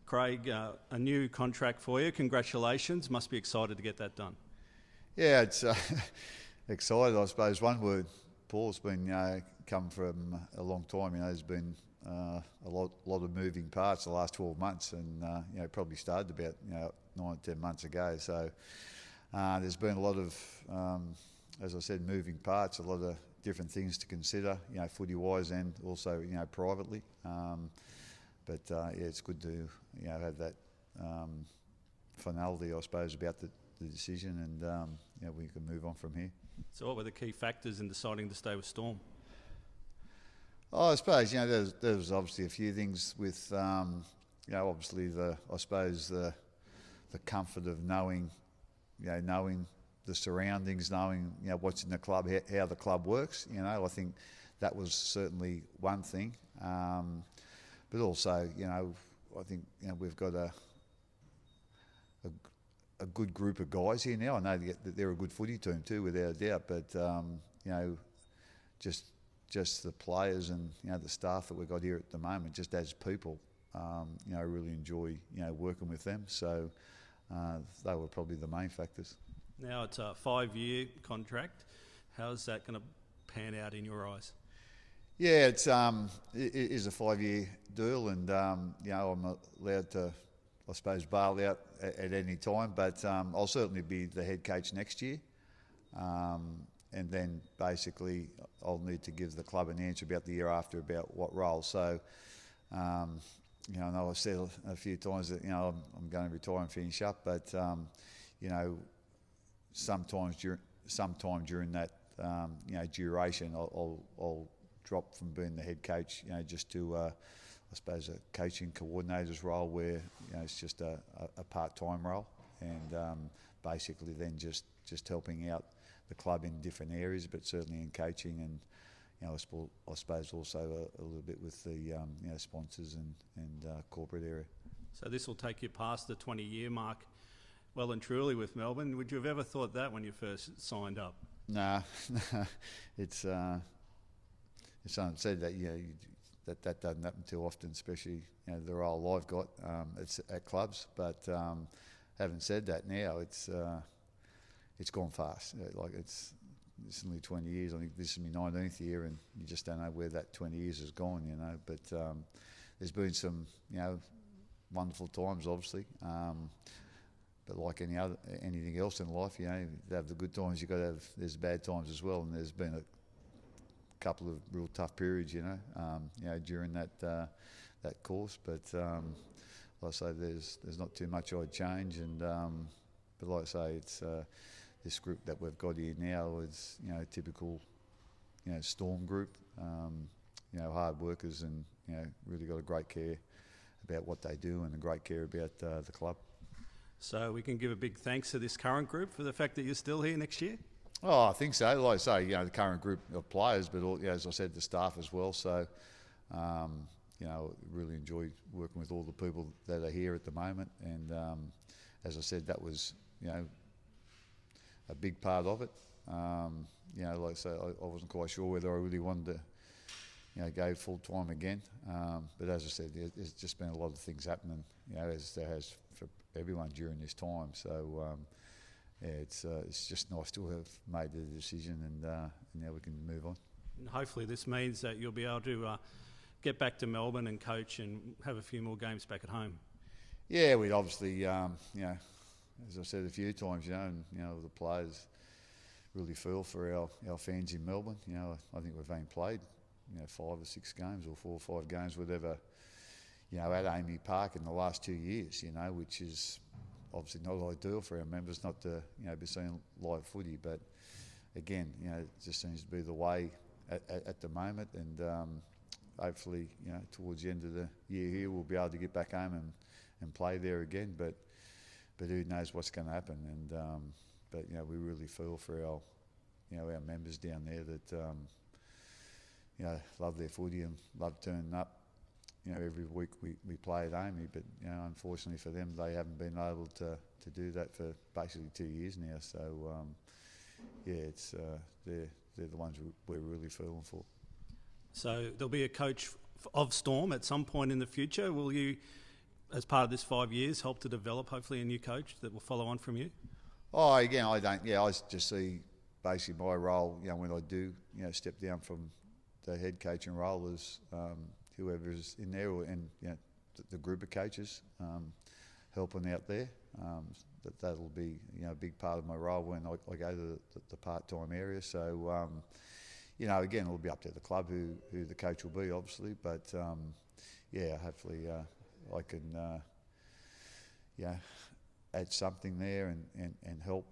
Craig, a new contract for you. Congratulations. Must be excited to get that done. Yeah, it's excited, I suppose. One word, Paul's been come from a long time. There's been a lot of moving parts the last 12 months, and probably started about 9 or 10 months ago. So there's been a lot of, as I said, moving parts, a lot of different things to consider, footy-wise and also privately. But it's good to have that finality, I suppose, about the decision, and we can move on from here. So what were the key factors in deciding to stay with Storm? I suppose there was obviously a few things with obviously the comfort of knowing the surroundings, knowing what's in the club, how the club works. I think that was certainly one thing, but also I think we've got a good group of guys here now. I know that they're a good footy team too, without a doubt. But just the players and the staff that we've got here at the moment, just as people, I really enjoy working with them. So they were probably the main factors. Now it's a 5-year contract. How's that going to pan out in your eyes? Yeah, it is a 5-year deal, and I'm allowed to, I suppose, bail out at any time, but I'll certainly be the head coach next year. And then basically I'll need to give the club an answer about the year after about what role. So, I know I've said a few times that, I'm going to retire and finish up, but, sometime during that, duration, I'll drop from being the head coach, just to, I suppose, a coaching coordinator's role where, it's just a part-time role, and basically then just helping out the club in different areas, but certainly in coaching, and I suppose also a little bit with the sponsors and corporate area. So this will take you past the 20-year mark, well and truly, with Melbourne. Would you have ever thought that when you first signed up? Nah, it's someone said that that doesn't happen too often, especially the role I've got. It's at clubs, but having said that, now it's gone fast. It's only 20 years. I think this is my 19th year, and you just don't know where that 20 years has gone, But there's been some, wonderful times, obviously. But like anything else in life, to have the good times, there's bad times as well. And there's been a couple of real tough periods, during that course. But like I say, there's not too much I'd change, and but like I say, it's this group that we've got here now is typical Storm group, hard workers, and really got a great care about what they do and a great care about the club. So we can give a big thanks to this current group for the fact that you're still here next year? Oh, I think so. Like I say, the current group of players, but as I said, the staff as well. So, really enjoy working with all the people that are here at the moment. And as I said, that was, a big part of it. Like I say, I wasn't quite sure whether I really wanted to, go full time again. But as I said, there's just been a lot of things happening, as there has for everyone during this time. So, it's just nice to have made the decision, and now we can move on. And hopefully this means that you'll be able to get back to Melbourne and coach and have a few more games back at home. Yeah, we'd obviously, as I said a few times, and the players really feel for our fans in Melbourne. I think we've only played 5 or 6 games or 4 or 5 games, whatever, at Amy Park in the last 2 years, which is obviously not ideal for our members not to, be seeing live footy. But again, it just seems to be the way at the moment, and hopefully, towards the end of the year here, we'll be able to get back home and play there again. But who knows what's going to happen? And but we really feel for our our members down there that love their footy and love turning up. Every week we play at Amy, but unfortunately for them, they haven't been able to do that for basically 2 years now. So it's they're the ones we're really feeling for. So there'll be a coach of Storm at some point in the future. Will you as part of this 5 years, help to develop hopefully a new coach that will follow on from you? Oh, again, I don't. Yeah, I just see basically my role. When I do, step down from the head coaching role as whoever's in there, and the group of coaches helping out there. That'll be a big part of my role when I go to the part-time area. So again, it'll be up to the club who the coach will be, obviously. But hopefully I can add something there and help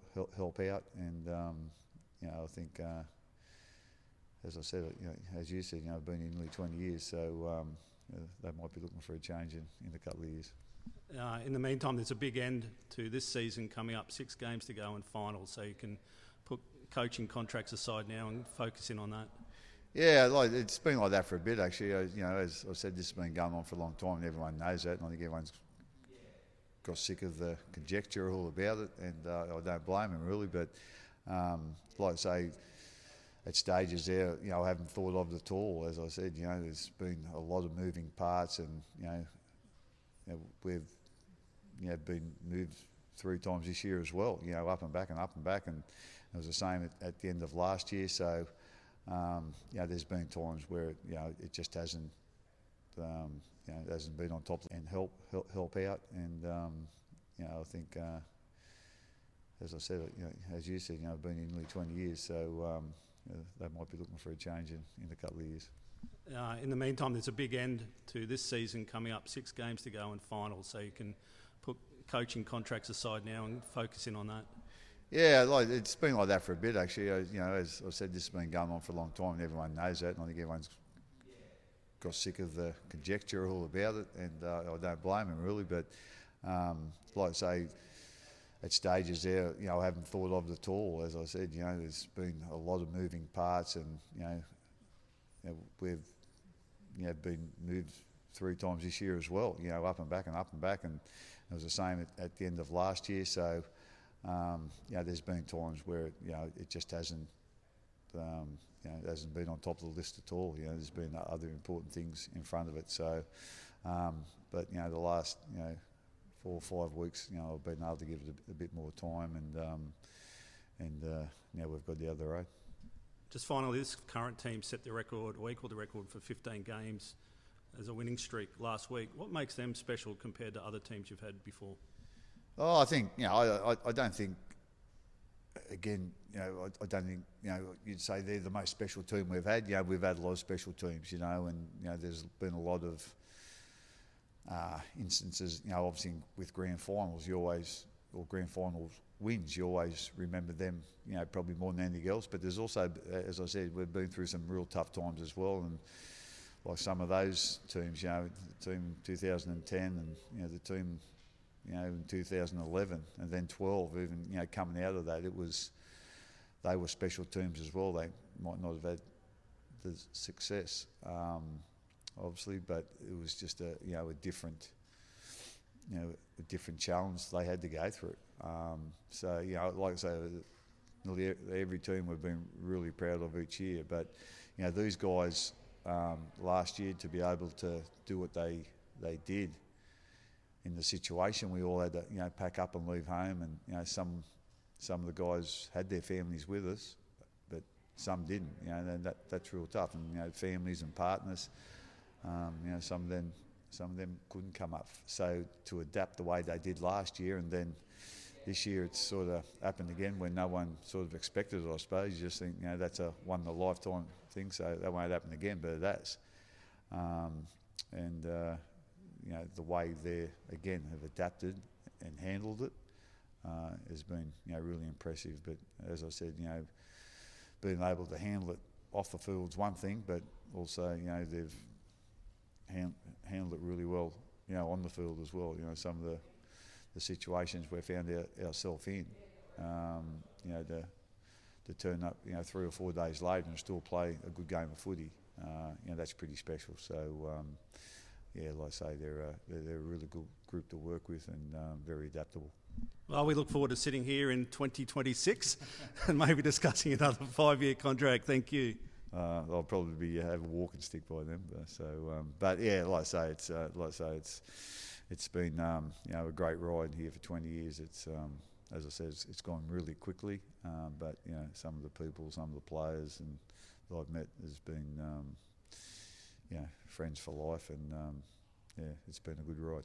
out. And I think as I said, as you said, I've been in nearly 20 years, so they might be looking for a change in a couple of years. In the meantime, there's a big end to this season coming up, 6 games to go and finals, so you can put coaching contracts aside now and focus in on that. Yeah, it's been like that for a bit actually. As I said, this has been going on for a long time, and everyone knows that, and I think everyone's got sick of the conjecture all about it, and I don't blame them really. But like I say, at stages there, I haven't thought of it at all. As I said, there's been a lot of moving parts, and we've been moved 3 times this year as well. Up and back and up and back, and it was the same at the end of last year. So there's been times where it just hasn't hasn't been on top and help out. And I think as I said, as you said, I've been in nearly 20 years, so they might be looking for a change in a couple of years. In the meantime, there's a big end to this season coming up, 6 games to go and finals, so you can put coaching contracts aside now and focus in on that. Yeah, it's been like that for a bit actually. As I said, this has been going on for a long time, and everyone knows that, and I think everyone's got sick of the conjecture all about it, and I don't blame them really. But like I say, at stages there, I haven't thought of it at all. As I said, there's been a lot of moving parts, and we've been moved 3 times this year as well. Up and back and up and back, and it was the same at the end of last year. So there's been times where it just hasn't been on top of the list at all. There's been other important things in front of it. So, but the last 4 or 5 weeks, I've been able to give it a bit more time, and now we've got the other road. Just finally, this current team set the record, or equalled the record for 15 games as a winning streak last week. What makes them special compared to other teams you've had before? Oh, I think I don't think. Again, I don't think you'd say they're the most special team we've had. We've had a lot of special teams, and there's been a lot of instances. Obviously with grand finals, or grand finals wins, you always remember them. Probably more than anything else. But there's also, as I said, we've been through some real tough times as well, and like some of those teams, the team 2010, and the team. In 2011 and then 12, even coming out of that, they were special teams as well. They might not have had the success, obviously, but it was just a different challenge they had to go through. So like I say, nearly every team we've been really proud of each year. But these guys last year, to be able to do what they did. In the situation, we all had to pack up and leave home, and some of the guys had their families with us, but some didn't. And that's real tough. And families and partners, some of them couldn't come up. So to adapt the way they did last year, and then this year it's sort of happened again when no one sort of expected it. I suppose you just think that's a one in a lifetime thing, so that won't happen again. But it has, the way they again have adapted and handled it has been really impressive. But as I said, being able to handle it off the field's one thing, but also they've handled it really well on the field as well. Some of the situations we found ourselves in, to turn up 3 or 4 days later and still play a good game of footy, that's pretty special. So. Like I say, they're a really good group to work with, and very adaptable. Well, we look forward to sitting here in 2026 and maybe discussing another 5-year contract. Thank you. I'll probably have a walking stick by then. But like I say, it's it's been a great ride here for 20 years. It's as I said, it's gone really quickly, but some of the people, some of the players, and that I've met has been friends for life, and it's been a good ride.